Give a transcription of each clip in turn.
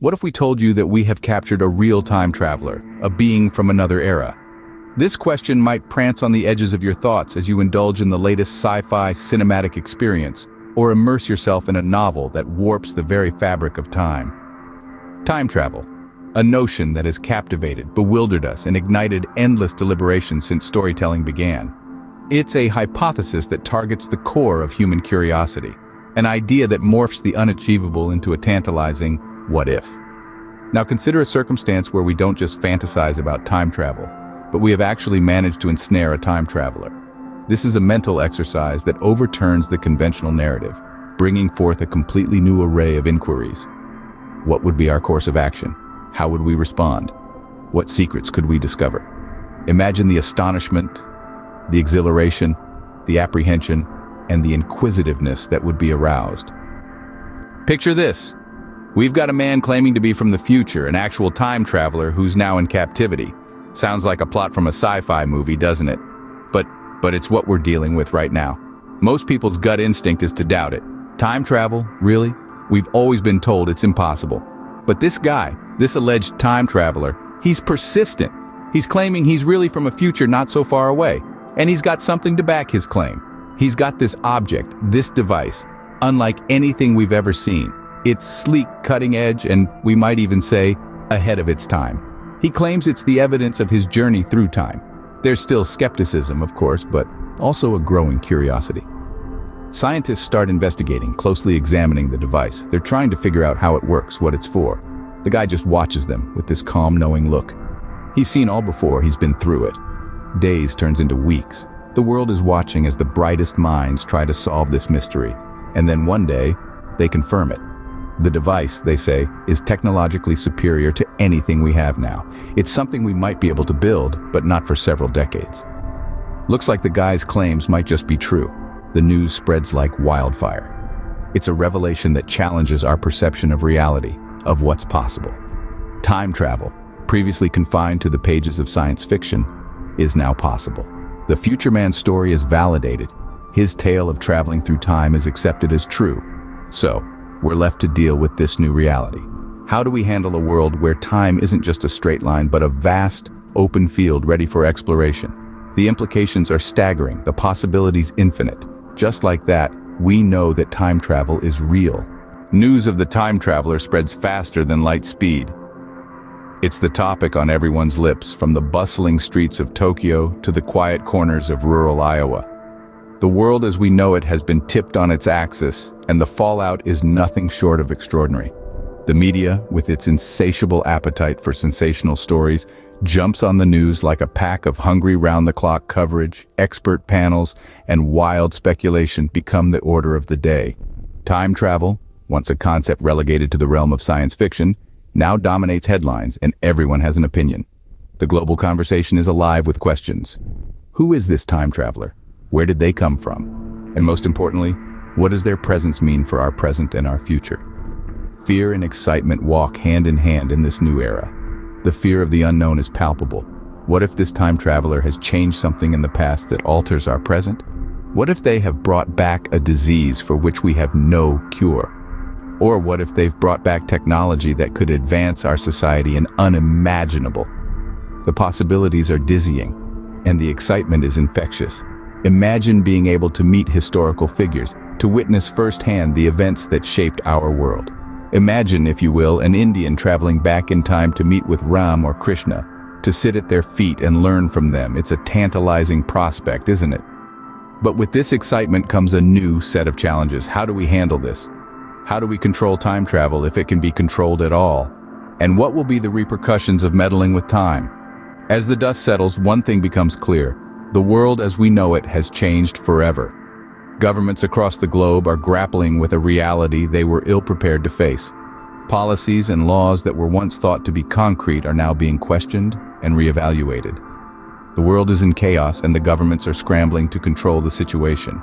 What if we told you that we have captured a real time traveler, a being from another era? This question might prance on the edges of your thoughts as you indulge in the latest sci-fi cinematic experience, or immerse yourself in a novel that warps the very fabric of time. Time travel, a notion that has captivated, bewildered us, and ignited endless deliberation since storytelling began. It's a hypothesis that targets the core of human curiosity, an idea that morphs the unachievable into a tantalizing what if. Now consider a circumstance where we don't just fantasize about time travel, but we have actually managed to ensnare a time traveler. This is a mental exercise that overturns the conventional narrative, bringing forth a completely new array of inquiries. What would be our course of action? How would we respond? What secrets could we discover? Imagine the astonishment, the exhilaration, the apprehension, and the inquisitiveness that would be aroused. Picture this. We've got a man claiming to be from the future, an actual time traveler who's now in captivity. Sounds like a plot from a sci-fi movie, doesn't it? But it's what we're dealing with right now. Most people's gut instinct is to doubt it. Time travel? Really? We've always been told it's impossible. But this guy, this alleged time traveler, he's persistent. He's claiming he's really from a future not so far away. And he's got something to back his claim. He's got this object, this device, unlike anything we've ever seen. It's sleek, cutting edge, and we might even say, ahead of its time. He claims it's the evidence of his journey through time. There's still skepticism, of course, but also a growing curiosity. Scientists start investigating, closely examining the device. They're trying to figure out how it works, what it's for. The guy just watches them with this calm, knowing look. He's seen all before, he's been through it. Days turns into weeks. The world is watching as the brightest minds try to solve this mystery. And then one day, they confirm it. The device, they say, is technologically superior to anything we have now. It's something we might be able to build, but not for several decades. Looks like the guy's claims might just be true. The news spreads like wildfire. It's a revelation that challenges our perception of reality, of what's possible. Time travel, previously confined to the pages of science fiction, is now possible. The future man's story is validated. His tale of traveling through time is accepted as true. So, we're left to deal with this new reality. How do we handle a world where time isn't just a straight line, but a vast, open field ready for exploration? The implications are staggering, the possibilities infinite. Just like that, we know that time travel is real. News of the time traveler spreads faster than light speed. It's the topic on everyone's lips, from the bustling streets of Tokyo to the quiet corners of rural Iowa. The world as we know it has been tipped on its axis, and the fallout is nothing short of extraordinary. The media, with its insatiable appetite for sensational stories, jumps on the news like a pack of hungry round-the-clock coverage. Expert panels and wild speculation become the order of the day. Time travel, once a concept relegated to the realm of science fiction, now dominates headlines, and everyone has an opinion. The global conversation is alive with questions. Who is this time traveler? Where did they come from? And most importantly, what does their presence mean for our present and our future? Fear and excitement walk hand in hand in this new era. The fear of the unknown is palpable. What if this time traveler has changed something in the past that alters our present? What if they have brought back a disease for which we have no cure? Or what if they've brought back technology that could advance our society in unimaginable? The possibilities are dizzying, and the excitement is infectious. Imagine being able to meet historical figures, to witness firsthand the events that shaped our world. Imagine, if you will, an Indian traveling back in time to meet with Ram or Krishna, to sit at their feet and learn from them. It's a tantalizing prospect, isn't it? But with this excitement comes a new set of challenges. How do we handle this? How do we control time travel if it can be controlled at all? And what will be the repercussions of meddling with time? As the dust settles, one thing becomes clear. The world as we know it has changed forever. Governments across the globe are grappling with a reality they were ill-prepared to face. Policies and laws that were once thought to be concrete are now being questioned and reevaluated. The world is in chaos, and the governments are scrambling to control the situation.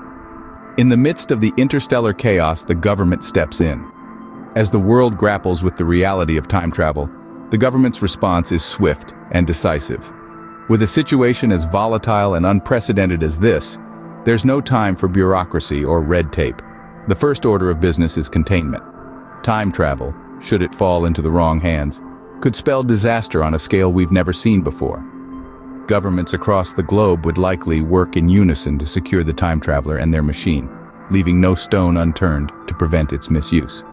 In the midst of the interstellar chaos, the government steps in. As the world grapples with the reality of time travel, the government's response is swift and decisive. With a situation as volatile and unprecedented as this, there's no time for bureaucracy or red tape. The first order of business is containment. Time travel, should it fall into the wrong hands, could spell disaster on a scale we've never seen before. Governments across the globe would likely work in unison to secure the time traveler and their machine, leaving no stone unturned to prevent its misuse.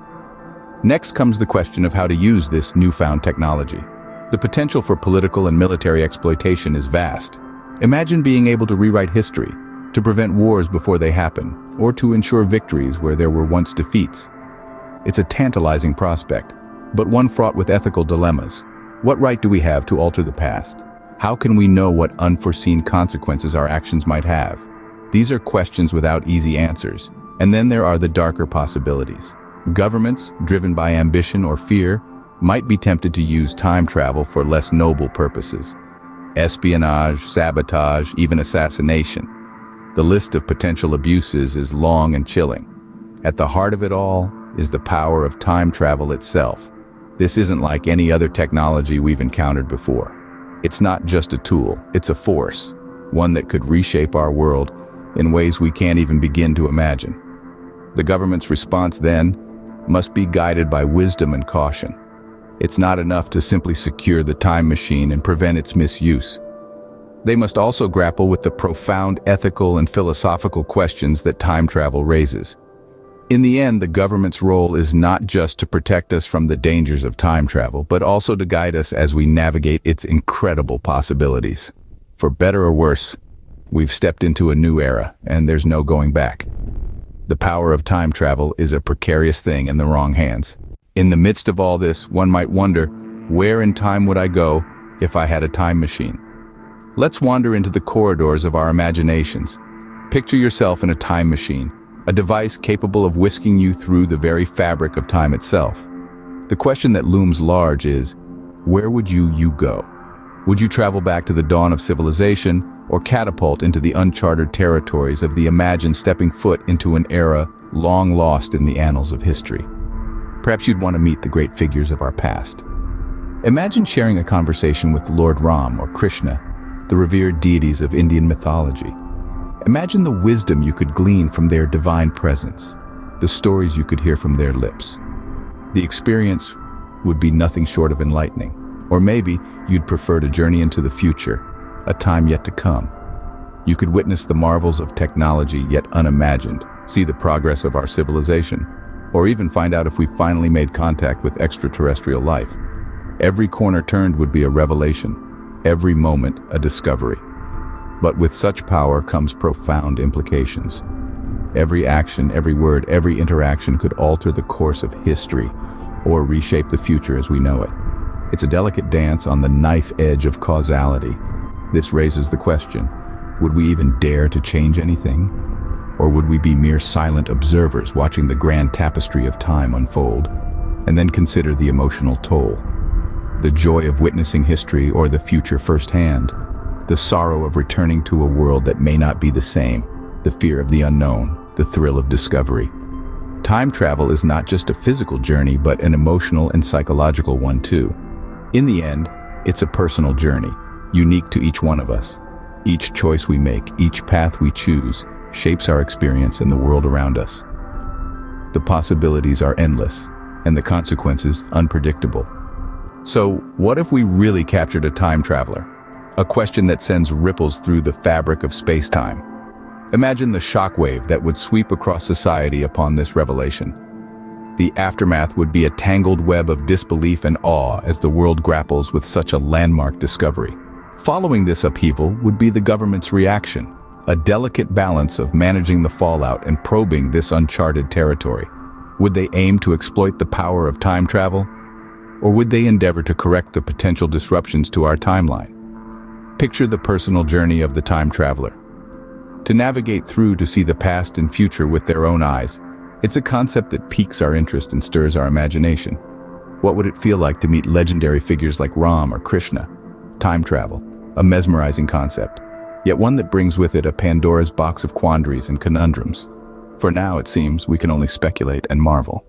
Next comes the question of how to use this newfound technology. The potential for political and military exploitation is vast. Imagine being able to rewrite history, to prevent wars before they happen, or to ensure victories where there were once defeats. It's a tantalizing prospect, but one fraught with ethical dilemmas. What right do we have to alter the past? How can we know what unforeseen consequences our actions might have? These are questions without easy answers. And then there are the darker possibilities. Governments, driven by ambition or fear, might be tempted to use time travel for less noble purposes. Espionage, sabotage, even assassination. The list of potential abuses is long and chilling. At the heart of it all is the power of time travel itself. This isn't like any other technology we've encountered before. It's not just a tool, it's a force, one that could reshape our world in ways we can't even begin to imagine. The government's response then must be guided by wisdom and caution. It's not enough to simply secure the time machine and prevent its misuse. They must also grapple with the profound ethical and philosophical questions that time travel raises. In the end, the government's role is not just to protect us from the dangers of time travel, but also to guide us as we navigate its incredible possibilities. For better or worse, we've stepped into a new era, and there's no going back. The power of time travel is a precarious thing in the wrong hands. In the midst of all this, one might wonder, where in time would I go if I had a time machine? Let's wander into the corridors of our imaginations. Picture yourself in a time machine, a device capable of whisking you through the very fabric of time itself. The question that looms large is, where would you go? Would you travel back to the dawn of civilization, or catapult into the uncharted territories of the imagined stepping foot into an era long lost in the annals of history? Perhaps you'd want to meet the great figures of our past. Imagine sharing a conversation with Lord Ram or Krishna, the revered deities of Indian mythology. Imagine the wisdom you could glean from their divine presence, the stories you could hear from their lips. The experience would be nothing short of enlightening. Or maybe you'd prefer to journey into the future, a time yet to come. You could witness the marvels of technology yet unimagined, see the progress of our civilization, or even find out if we finally made contact with extraterrestrial life. Every corner turned would be a revelation, every moment a discovery. But with such power comes profound implications. Every action, every word, every interaction could alter the course of history or reshape the future as we know it. It's a delicate dance on the knife edge of causality. This raises the question, would we even dare to change anything? Or would we be mere silent observers watching the grand tapestry of time unfold? And then consider the emotional toll. The joy of witnessing history or the future firsthand. The sorrow of returning to a world that may not be the same. The fear of the unknown. The thrill of discovery. Time travel is not just a physical journey, but an emotional and psychological one too. In the end, it's a personal journey, unique to each one of us. Each choice we make, each path we choose, shapes our experience in the world around us. The possibilities are endless, and the consequences unpredictable. So, what if we really captured a time traveler? A question that sends ripples through the fabric of space-time. Imagine the shockwave that would sweep across society upon this revelation. The aftermath would be a tangled web of disbelief and awe as the world grapples with such a landmark discovery. Following this upheaval would be the government's reaction, a delicate balance of managing the fallout and probing this uncharted territory. Would they aim to exploit the power of time travel? Or would they endeavor to correct the potential disruptions to our timeline? Picture the personal journey of the time traveler. To navigate through to see the past and future with their own eyes, it's a concept that piques our interest and stirs our imagination. What would it feel like to meet legendary figures like Ram or Krishna? Time travel, a mesmerizing concept, yet one that brings with it a Pandora's box of quandaries and conundrums. For now, it seems, we can only speculate and marvel.